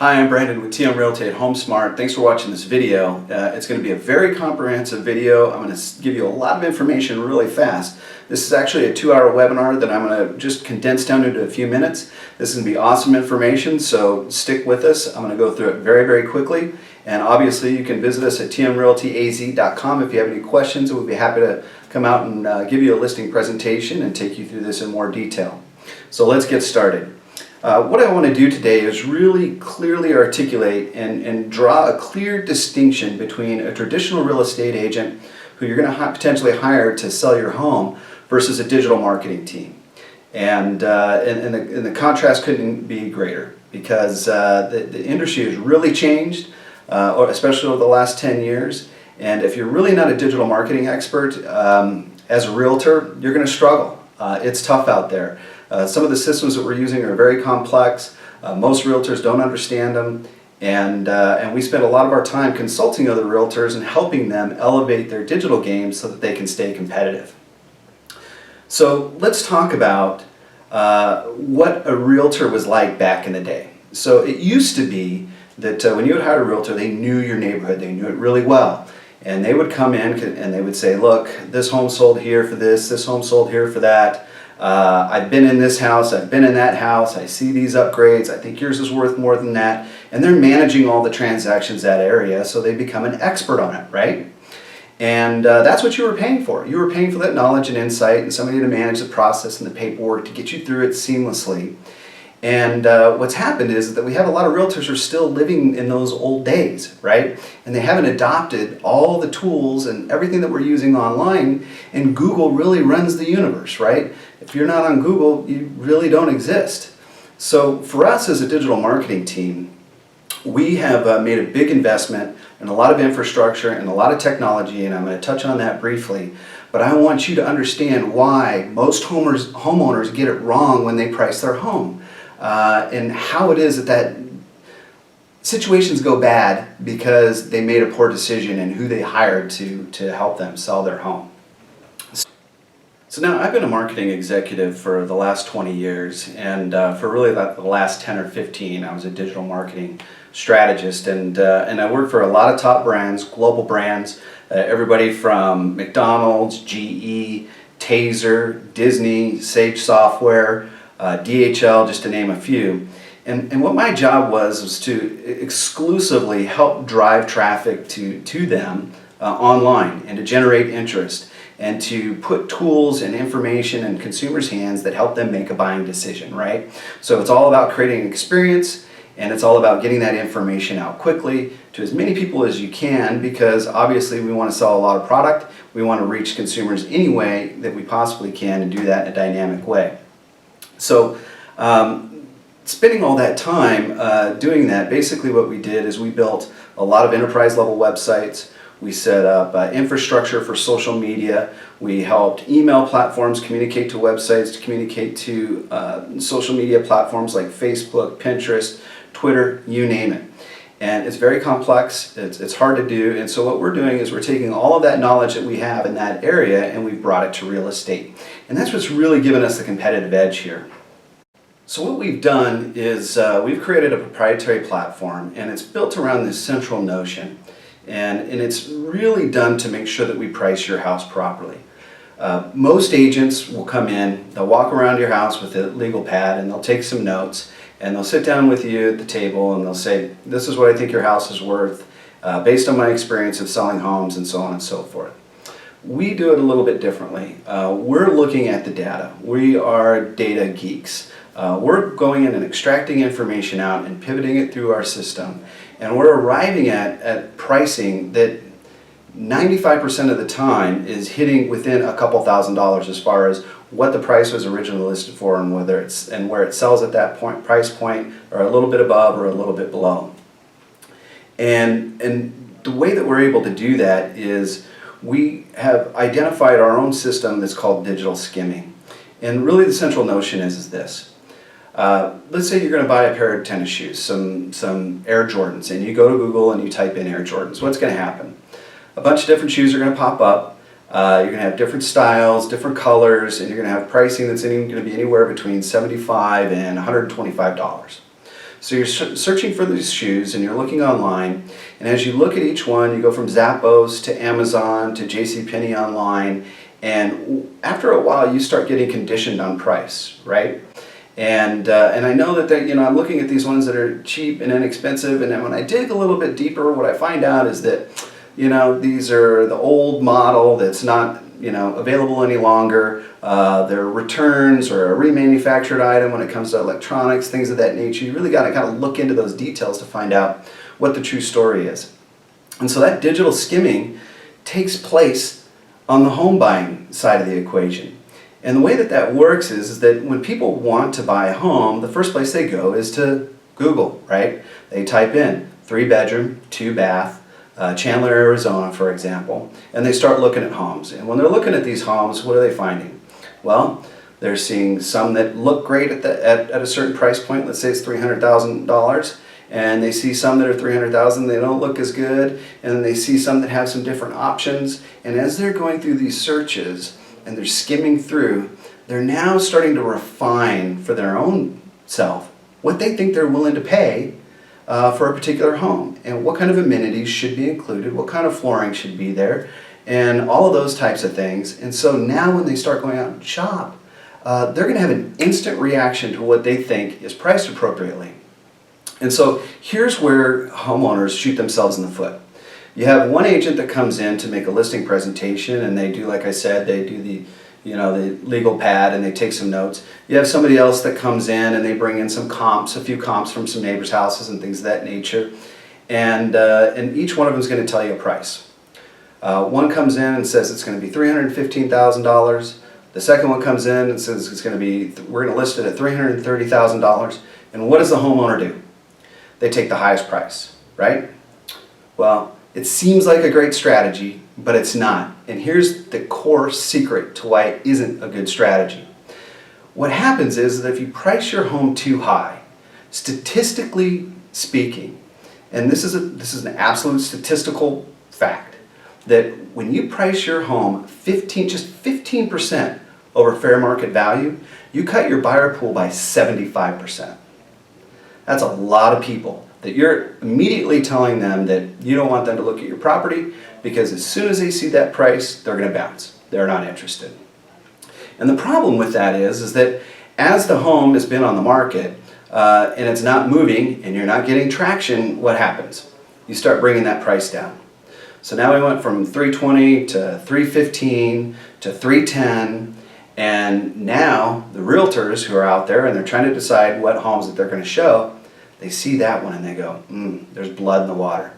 Hi, I'm Brandon with TM Realty at HomeSmart. Thanks for watching this video. It's going to be a very comprehensive video. I'm going to give you a lot of information really fast. This is actually a 2-hour webinar that I'm going to just condense down into a few minutes. This is going to be awesome information, so stick with us. I'm going to go through it very, very quickly. And obviously you can visit us at tmrealtyaz.com if you have any questions. We'll be happy to come out and give you a listing presentation and take you through this in more detail. So let's get started. What I want to do today is really clearly articulate and draw a clear distinction between a traditional real estate agent who you're going to potentially hire to sell your home versus a digital marketing team. And the contrast couldn't be greater because the industry has really changed, especially over the last 10 years. And if you're really not a digital marketing expert, as a realtor, you're going to struggle. It's tough out there. Some of the systems that we're using are very complex. Most realtors don't understand them, and we spend a lot of our time consulting other realtors and helping them elevate their digital game so that they can stay competitive. So let's talk about what a realtor was like back in the day. So it used to be that when you would hire a realtor, they knew your neighborhood, they knew it really well. And they would come in and they would say, look, this home sold here for this home sold here for that. I've been in this house, I've been in that house, I see these upgrades, I think yours is worth more than that. And they're managing all the transactions that area, so they become an expert on it, right? And that's what you were paying for. You were paying for that knowledge and insight and somebody to manage the process and the paperwork to get you through it seamlessly. And what's happened is that we have a lot of realtors who are still living in those old days, right? And they haven't adopted all the tools and everything that we're using online, and Google really runs the universe, right? If you're not on Google, you really don't exist. So for us as a digital marketing team, we have made a big investment in a lot of infrastructure and a lot of technology, and I'm going to touch on that briefly. But I want you to understand why most homeowners get it wrong when they price their home. And how it is that situations go bad because they made a poor decision and who they hired to help them sell their home. So now I've been a marketing executive for the last 20 years, and for really the last 10 or 15 I was a digital marketing strategist, and I worked for a lot of top brands, global brands, everybody from McDonald's, GE, Taser, Disney, Sage Software, DHL, just to name a few. And what my job was to exclusively help drive traffic to them online and to generate interest and to put tools and information in consumers' hands that help them make a buying decision, right? So it's all about creating an experience, and it's all about getting that information out quickly to as many people as you can, because obviously we want to sell a lot of product. We want to reach consumers any way that we possibly can and do that in a dynamic way. So spending all that time doing that, basically what we did is we built a lot of enterprise level websites. We set up infrastructure for social media. We helped email platforms communicate to websites, to communicate to social media platforms like Facebook, Pinterest, Twitter, you name it. And it's very complex, it's hard to do, and so what we're doing is we're taking all of that knowledge that we have in that area and we've brought it to real estate. And that's what's really given us the competitive edge here. So what we've done is we've created a proprietary platform, and it's built around this central notion. And it's really done to make sure that we price your house properly. Most agents will come in, they'll walk around your house with a legal pad, and they'll take some notes, and they'll sit down with you at the table and they'll say, this is what I think your house is worth based on my experience of selling homes, and so on and so forth. We do it a little bit differently. We're looking at the data. We are data geeks. We're going in and extracting information out and pivoting it through our system, and we're arriving at pricing that 95% of the time is hitting within a couple $1,000s as far as what the price was originally listed for, and where it sells at that price point, or a little bit above or a little bit below. And the way that we're able to do that is we have identified our own system that's called digital skimming. And really the central notion is this. Let's say you're going to buy a pair of tennis shoes, some Air Jordans, and you go to Google and you type in Air Jordans. What's going to happen? A bunch of different shoes are going to pop up. You're going to have different styles, different colors, and you're going to have pricing that's going to be anywhere between $75 and $125. So you're searching for these shoes and you're looking online, and as you look at each one, you go from Zappos to Amazon to JCPenney online, and after a while you start getting conditioned on price, right? And I know that I'm looking at these ones that are cheap and inexpensive, and then when I dig a little bit deeper, what I find out is that these are the old model that's not available any longer. They're returns or a remanufactured item when it comes to electronics, things of that nature. You really got to kind of look into those details to find out what the true story is. And so that digital skimming takes place on the home buying side of the equation. And the way that works is that when people want to buy a home, the first place they go is to Google, right? They type in 3-bedroom, 2-bath, Chandler, Arizona, for example, and they start looking at homes. And when they're looking at these homes, what are they finding? Well, they're seeing some that look great at a certain price point. Let's say it's $300,000, and they see some that are $300,000. They don't look as good, and then they see some that have some different options. And as they're going through these searches and they're skimming through, they're now starting to refine for their own self what they think they're willing to pay for a particular home, and what kind of amenities should be included, what kind of flooring should be there, and all of those types of things. And so now when they start going out and shop, they're going to have an instant reaction to what they think is priced appropriately. And so here's where homeowners shoot themselves in the foot. You have one agent that comes in to make a listing presentation, and they do, like I said, they do the legal pad, and they take some notes. You have somebody else that comes in and they bring in some comps, a few comps from some neighbors' houses and things of that nature. And each one of them is going to tell you a price. One comes in and says it's going to be $315,000. The second one comes in and says we're going to list it at $330,000. And what does the homeowner do? They take the highest price, right? Well, it seems like a great strategy, but it's not. And here's the core secret to why it isn't a good strategy. What happens is that if you price your home too high, statistically speaking, and this is an absolute statistical fact, that when you price your home just 15% over fair market value, you cut your buyer pool by 75%. That's a lot of people that you're immediately telling them that you don't want them to look at your property, because as soon as they see that price, they're going to bounce. They're not interested. And the problem with that is that as the home has been on the market and it's not moving and you're not getting traction, what happens? You start bringing that price down. So now we went from $320 to $315 to $310, and now the realtors who are out there and they're trying to decide what homes that they're going to show, they see that one and they go, there's blood in the water.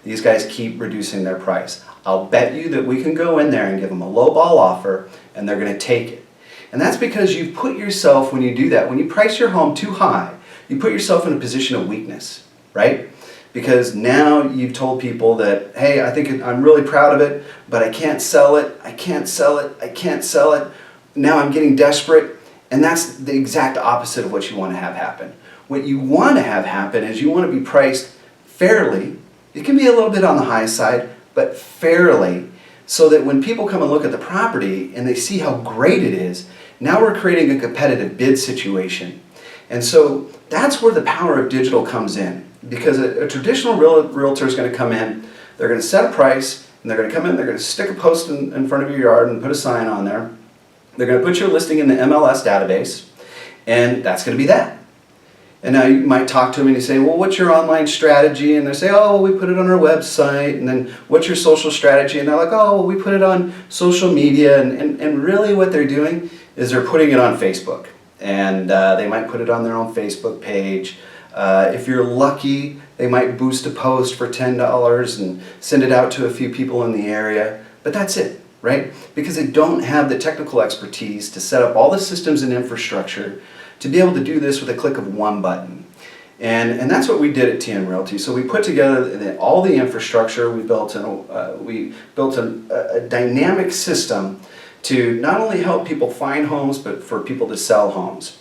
These guys keep reducing their price. I'll bet you that we can go in there and give them a low ball offer and they're going to take it. And that's because you've put yourself, when you do that, when you price your home too high, you put yourself in a position of weakness, right? Because now you've told people that, hey, I think I'm really proud of it, but I can't sell it, I can't sell it, I can't sell it. Now I'm getting desperate, and that's the exact opposite of what you want to have happen. What you want to have happen is you want to be priced fairly. It can be a little bit on the high side, but fairly, so that when people come and look at the property and they see how great it is, now we're creating a competitive bid situation. And so that's where the power of digital comes in, because a traditional realtor is going to come in, they're going to set a price, and they're going to come in, they're going to stick a post in front of your yard and put a sign on there. They're going to put your listing in the MLS database, and that's going to be that. And now you might talk to them and you say, well, what's your online strategy? And they say, oh, we put it on our website. And then what's your social strategy? And they're like, oh, well, we put it on social media. And really what they're doing is they're putting it on Facebook. And they might put it on their own Facebook page. If you're lucky, they might boost a post for $10 and send it out to a few people in the area. But that's it, right? Because they don't have the technical expertise to set up all the systems and infrastructure to be able to do this with a click of one button. And that's what we did at TN Realty. So we put together all the infrastructure. We built a dynamic system to not only help people find homes, but for people to sell homes.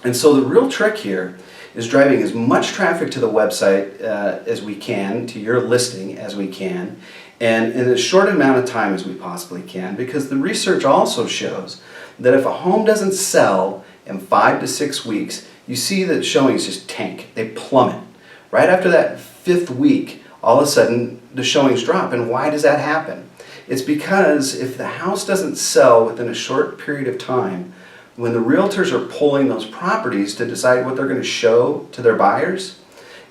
And so the real trick here is driving as much traffic to the website as we can, to your listing as we can, and in as short amount of time as we possibly can, because the research also shows that if a home doesn't sell in 5 to 6 weeks, you see that showings just tank, they plummet. Right after that 5th week, all of a sudden the showings drop. And why does that happen? It's because if the house doesn't sell within a short period of time, when the realtors are pulling those properties to decide what they're going to show to their buyers,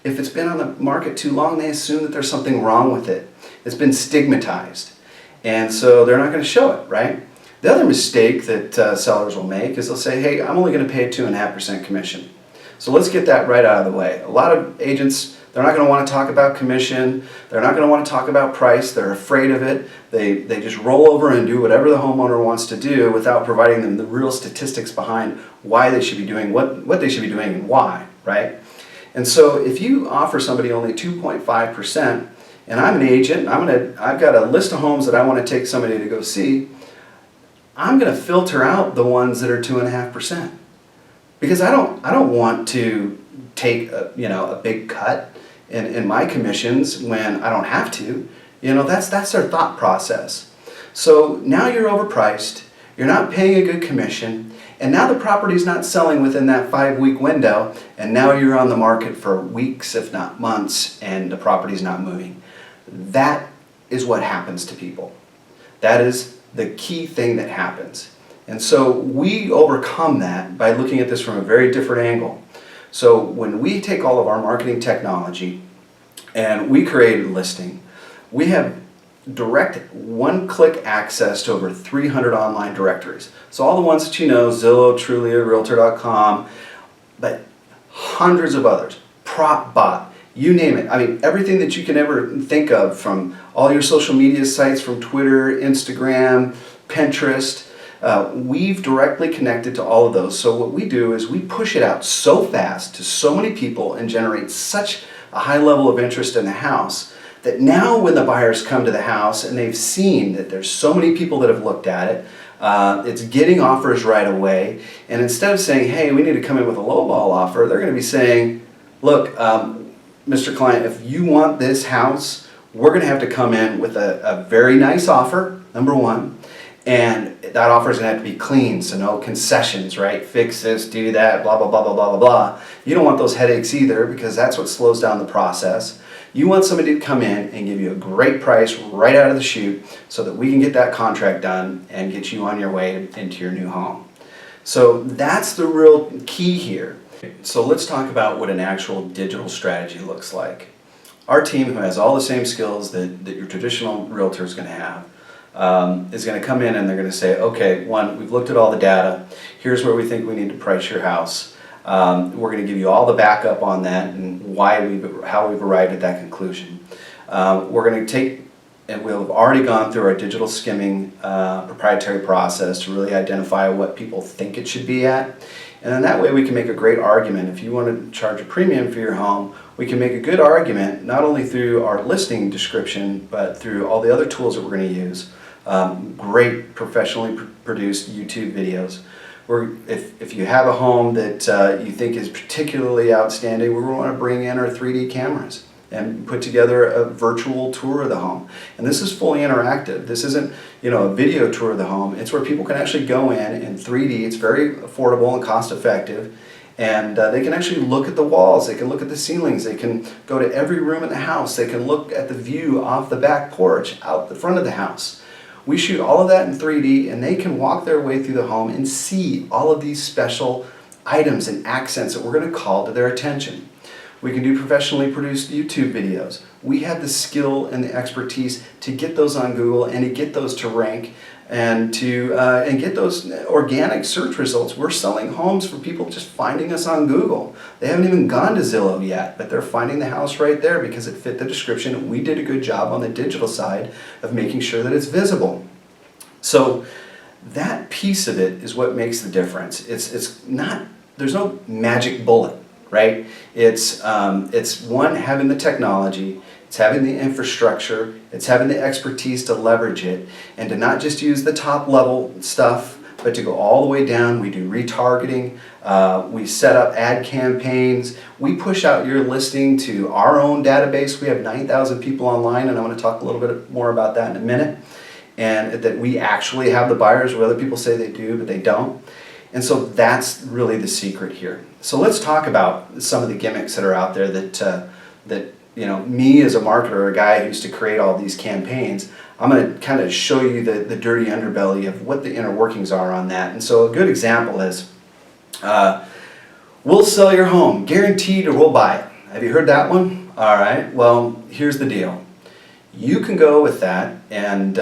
if it's been on the market too long, they assume that there's something wrong with it. It's been stigmatized. And so they're not going to show it, right? The other mistake that sellers will make is they'll say, hey, I'm only going to pay 2.5% commission. So let's get that right out of the way. A lot of agents, they're not going to want to talk about commission. They're not going to want to talk about price. They're afraid of it. They just roll over and do whatever the homeowner wants to do without providing them the real statistics behind why they should be doing what they should be doing and why, right? And so if you offer somebody only 2.5%, and I'm an agent, I've got a list of homes that I want to take somebody to go see, I'm going to filter out the ones that are 2.5%. Because I don't want to take a big cut in my commissions when I don't have to. That's their thought process. So now you're overpriced, you're not paying a good commission, and now the property's not selling within that 5-week window, and now you're on the market for weeks, if not months, and the property's not moving. That is what happens to people. That is the key thing that happens. And so we overcome that by looking at this from a very different angle. So when we take all of our marketing technology and we create a listing, we have direct one-click access to over 300 online directories. So all the ones that you know, Zillow, Trulia, Realtor.com, but hundreds of others, PropBot, you name it. I mean, everything that you can ever think of, from all your social media sites, from Twitter, Instagram, Pinterest. We've directly connected to all of those. So what we do is we push it out so fast to so many people and generate such a high level of interest in the house that now when the buyers come to the house and they've seen that there's so many people that have looked at it, it's getting offers right away. And instead of saying, hey, we need to come in with a lowball offer, they're going to be saying, look, Mr. Client, if you want this house, we're going to have to come in with a very nice offer, number one. And that offer is going to have to be clean, so no concessions, right? Fix this, do that, blah, blah, blah, blah, blah, blah, blah. You don't want those headaches either, because that's what slows down the process. You want somebody to come in and give you a great price right out of the chute so that we can get that contract done and get you on your way into your new home. So that's the real key here. So let's talk about what an actual digital strategy looks like. Our team, who has all the same skills that your traditional realtor is going to have, is going to come in and they're going to say, okay, one, we've looked at all the data. Here's where we think we need to price your house. We're going to give you all the backup on that and how we've arrived at that conclusion. We're going to take, and we'll have already gone through our digital skimming proprietary process to really identify what people think it should be at. And then that way we can make a great argument. If you want to charge a premium for your home, we can make a good argument, not only through our listing description, but through all the other tools that we're going to use. Great professionally produced YouTube videos. If you have a home that you think is particularly outstanding, we want to bring in our 3D cameras and put together a virtual tour of the home. And this is fully interactive. This isn't, a video tour of the home. It's where people can actually go in 3D. It's very affordable and cost effective. And they can actually look at the walls, they can look at the ceilings, they can go to every room in the house, they can look at the view off the back porch, out the front of the house. We shoot all of that in 3D, and they can walk their way through the home and see all of these special items and accents that we're going to call to their attention. We can do professionally produced YouTube videos. We have the skill and the expertise to get those on Google and to get those to rank and to get those organic search results. We're selling homes for people just finding us on Google. They haven't even gone to Zillow yet, but they're finding the house right there because it fit the description. We did a good job on the digital side of making sure that it's visible. So that piece of it is what makes the difference. There's no magic bullet, right? It's one, having the technology, it's having the infrastructure, it's having the expertise to leverage it, and to not just use the top level stuff, but to go all the way down. We do retargeting, we set up ad campaigns, we push out your listing to our own database. We have 9,000 people online, and I'm going to talk a little bit more about that in a minute, and that we actually have the buyers, where other people say they do, but they don't. And so that's really the secret here. So let's talk about some of the gimmicks that are out there that me as a marketer, a guy who used to create all these campaigns, I'm going to kind of show you the dirty underbelly of what the inner workings are on that. And so a good example is, we'll sell your home, guaranteed, or we'll buy it. Have you heard that one? All right, well, here's the deal. You can go with that and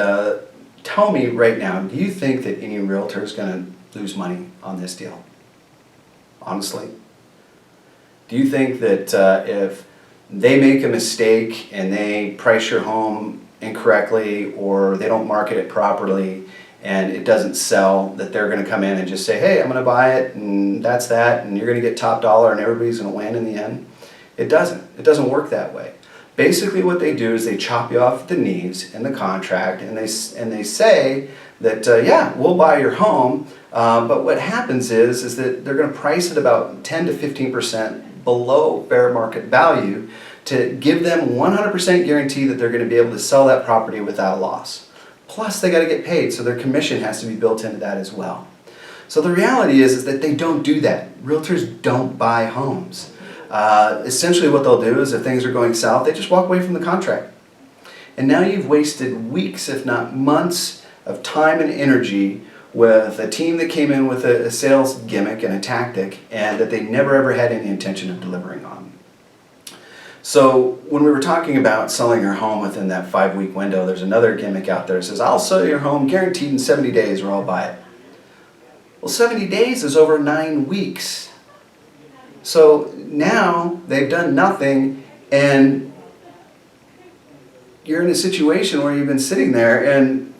tell me right now, do you think that any realtor is going to lose money on this deal? Honestly? Do you think that if they make a mistake and they price your home incorrectly, or they don't market it properly and it doesn't sell, that they're going to come in and just say, hey, I'm going to buy it and that's that, and you're going to get top dollar and everybody's going to win in the end? It doesn't. It doesn't work that way. Basically what they do is they chop you off at the knees in the contract, and they say that, yeah, we'll buy your home, but what happens is that they're going to price it about 10 to 15% below fair market value to give them 100% guarantee that they're going to be able to sell that property without a loss. Plus they got to get paid, so their commission has to be built into that as well. So the reality is that they don't do that. Realtors don't buy homes. Essentially what they'll do is if things are going south, they just walk away from the contract. And now you've wasted weeks, if not months, of time and energy with a team that came in with a sales gimmick and a tactic, and that they never ever had any intention of delivering on. So when we were talking about selling your home within that 5-week window, there's another gimmick out there that says, I'll sell your home guaranteed in 70 days or I'll buy it. Well, 70 days is over 9 weeks. So now they've done nothing, and you're in a situation where you've been sitting there and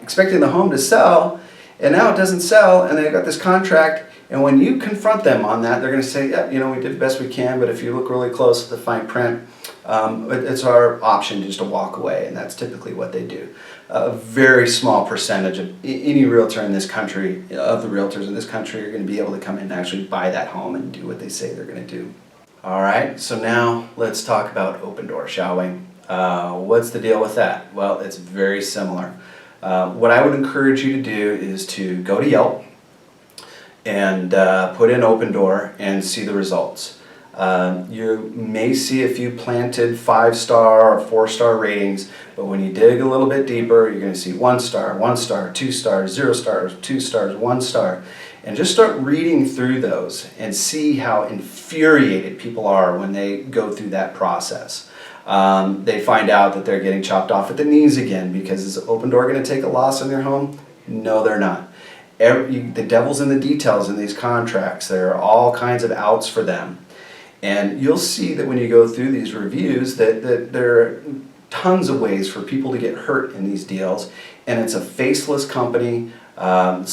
expecting the home to sell, and now it doesn't sell, and they've got this contract. And when you confront them on that, they're going to say, yeah, we did the best we can, but if you look really close at the fine print, it's our option just to walk away, and that's typically what they do. A very small percentage of any realtor in this country, of the realtors in this country, are going to be able to come in and actually buy that home and do what they say they're going to do. All right, so now let's talk about Open Door, shall we? What's the deal with that? Well, it's very similar. What I would encourage you to do is to go to Yelp and put in Open Door and see the results. You may see a few planted 5-star or 4-star ratings, but when you dig a little bit deeper, you're going to see 1 star, 1 star, 2 stars, 0 stars, 2 stars, 1 star. And just start reading through those and see how infuriated people are when they go through that process. They find out that they're getting chopped off at the knees again because is Open Door going to take a loss on their home? No, they're not. The devil's in the details in these contracts. There are all kinds of outs for them. And you'll see that when you go through these reviews that there are tons of ways for people to get hurt in these deals. And it's a faceless company. They're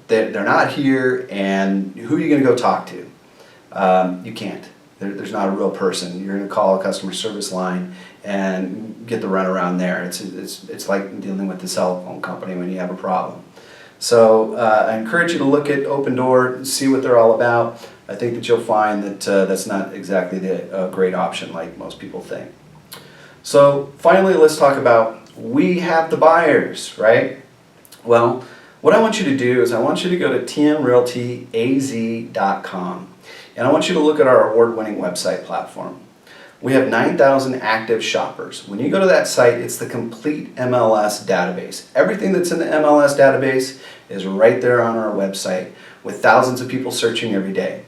not here, and who are you going to go talk to? You can't. There's not a real person. You're going to call a customer service line and get the runaround there. It's like dealing with the cell phone company when you have a problem. So I encourage you to look at Open Door, see what they're all about. I think that you'll find that that's not exactly the great option like most people think. So finally, let's talk about we have the buyers, right? Well, what I want you to do is I want you to go to tmrealtyaz.com, and I want you to look at our award-winning website platform. We have 9,000 active shoppers. When you go to that site, it's the complete MLS database. Everything that's in the MLS database is right there on our website with thousands of people searching every day.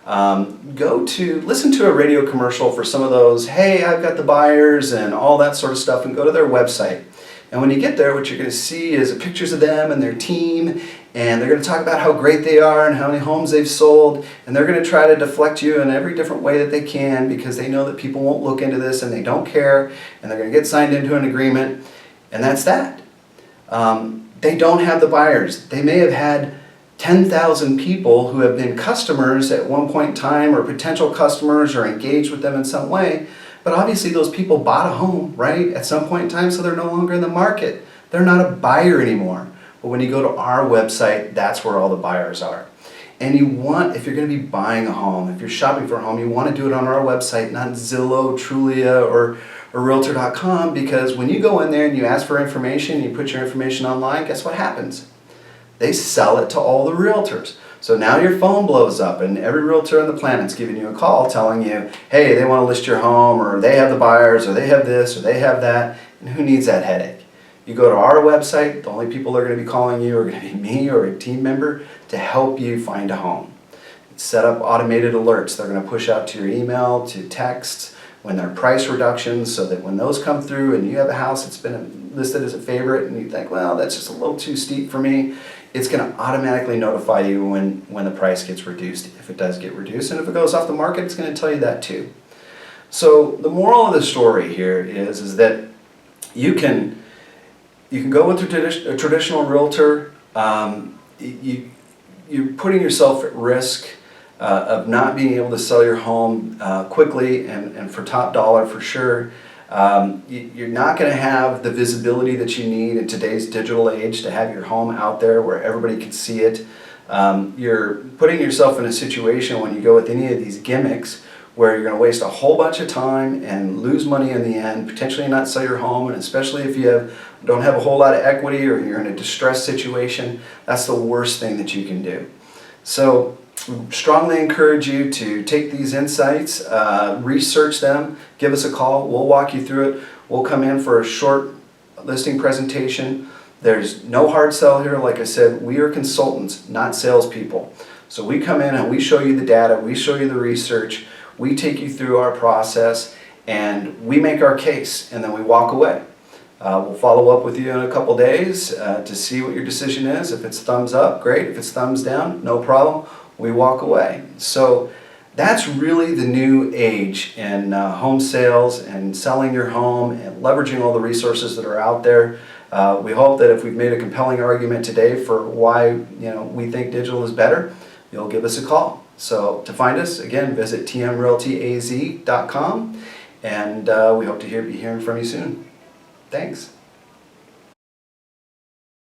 Listen to a radio commercial for some of those, hey, I've got the buyers and all that sort of stuff, and go to their website. And when you get there, what you're going to see is pictures of them and their team, and they're going to talk about how great they are and how many homes they've sold, and they're going to try to deflect you in every different way that they can because they know that people won't look into this and they don't care, and they're going to get signed into an agreement, and that's that. They don't have the buyers. They may have had 10,000 people who have been customers at one point in time, or potential customers, or engaged with them in some way. But obviously those people bought a home, right, at some point in time, so they're no longer in the market. They're not a buyer anymore. But when you go to our website, that's where all the buyers are. And if you're going to be buying a home, if you're shopping for a home, you want to do it on our website, not Zillow, Trulia, or Realtor.com, because when you go in there and you ask for information, you put your information online, guess what happens? They sell it to all the realtors. So now your phone blows up and every realtor on the planet's giving you a call telling you, hey, they want to list your home, or they have the buyers, or they have this, or they have that, and who needs that headache? You go to our website, the only people that are going to be calling you are going to be me or a team member to help you find a home. Set up automated alerts. They're going to push out to your email, to texts, when there are price reductions, so that when those come through and you have a house that's been listed as a favorite and you think, well, that's just a little too steep for me, it's going to automatically notify you when the price gets reduced, if it does get reduced. And if it goes off the market, it's going to tell you that too. So the moral of the story here is that you can go with a traditional realtor. You're putting yourself at risk of not being able to sell your home quickly and for top dollar for sure. You're not going to have the visibility that you need in today's digital age to have your home out there where everybody can see it. You're putting yourself in a situation when you go with any of these gimmicks where you're going to waste a whole bunch of time and lose money in the end, potentially not sell your home, and especially if you don't have a whole lot of equity or you're in a distressed situation, that's the worst thing that you can do. So strongly encourage you to take these insights, research them, give us a call, we'll walk you through it. We'll come in for a short listing presentation. There's no hard sell here. Like I said, we are consultants, not salespeople. So we come in and we show you the data, we show you the research, we take you through our process, and we make our case, and then we walk away. We'll follow up with you in a couple days to see what your decision is. If it's thumbs up, great. If it's thumbs down, no problem. We walk away. So that's really the new age in home sales and selling your home and leveraging all the resources that are out there. We hope that if we've made a compelling argument today for why we think digital is better, you'll give us a call. So to find us, again, visit tmrealtyaz.com, and we hope to be hearing from you soon. Thanks.